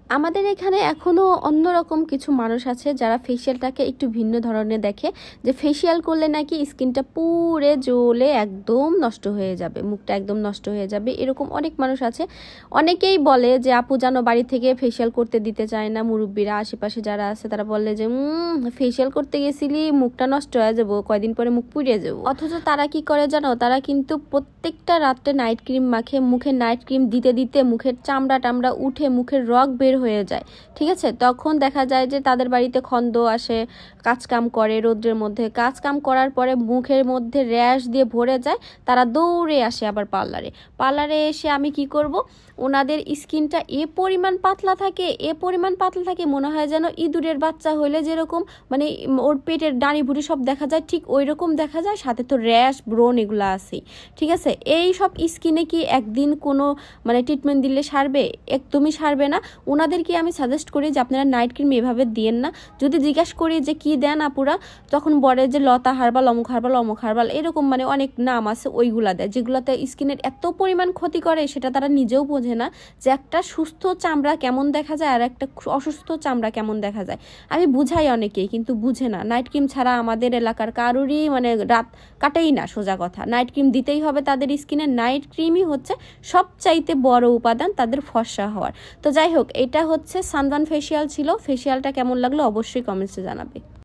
আমাদের এখানে এখনো অন্যরকম কিছু মানুষ আছে যারা ফেসিয়ালটাকে একটু ভিন্ন ধরনের দেখে, যে ফেসিয়াল করলে নাকি স্কিনটা পুরে জ্বলে একদম নষ্ট হয়ে যাবে, মুখটা একদম নষ্ট হয়ে যাবে। এরকম অনেক মানুষ আছে। অনেকেই বলে যে আপু জানো বাড়ি থেকে ফেসিয়াল করতে দিতে চায় না, মুরব্বীরা আশেপাশে যারা আছে তারা বলে যে ফেসিয়াল করতে গেছিলি মুখটা নষ্ট হয়ে যাবো, কয়দিন পরে মুখ পুড়িয়ে যাবো। অথচ তারা কি করে জানো, তারা কিন্তু প্রত্যেকটা রাত্রে নাইট ক্রিম মাখে, মুখে নাইট ক্রিম দিতে দিতে মুখের চামড়া টামড়া উঠে মুখের রগ বের হয়ে যায়। ঠিক আছে, তখন দেখা যায় যে তাদের বাড়িতে খন্দ আসে, কাজকাম করে রোদ্রের মধ্যে, কাজকাম করার পরে মুখের মধ্যে র্যাশ দিয়ে ভরে যায়, তারা দৌড়ে আসে আবার পার্লারে এসে আমি কি করব, ওনাদের স্কিনটা এ পরিমাণ পাতলা থাকে মনে হয় যেন ইঁদুরের বাচ্চা হইলে যেরকম মানে ওর পেটের ডানি ভুড়ি সব দেখা যায়, ঠিক ওই রকম দেখা যায়, সাথে তো র্যাশ ব্রণ এগুলো আছেই। ঠিক আছে, এই সব স্কিনে কি একদিন কোনো মানে ট্রিটমেন্ট দিলে সারবে? একদমই সারবে না। ওনাদেরকে আমি সাজেস্ট করি যে আপনারা নাইট ক্রিম এভাবে দিয়েন না। যদি জিজ্ঞাসা করি যে কি দেন আপুরা, তখন বলে যে লতা হার্বাল, অমুক হার্বাল এরকম মানে অনেক নাম আছে, ওইগুলা দেয় যেগুলোতে স্কিনের এত পরিমাণ ক্ষতি করে সেটা তারা নিজেও বোঝে না, যে একটা সুস্থ চামড়া কেমন দেখা যায় আর একটা অসুস্থ চামড়া কেমন দেখা যায়। আমি বুঝাই অনেকেই, কিন্তু বুঝে না। নাইট ক্রিম ছাড়া আমাদের এলাকার কারোরই মানে রাত কাটেই না, সোজা কথা। নাইট ক্রিম দিতেই হবে তাদের স্কিনে। নাইট ক্রিমই হচ্ছে সবচাইতে বড় উপাদান তাদের ফর্সা হওয়ার। তো যাই হোক, এটা হচ্ছে সানবার্ন ফেসিয়াল ছিল। ফেসিয়ালটা কেমন লাগলো অবশ্যই কমেন্টসে জানাবে।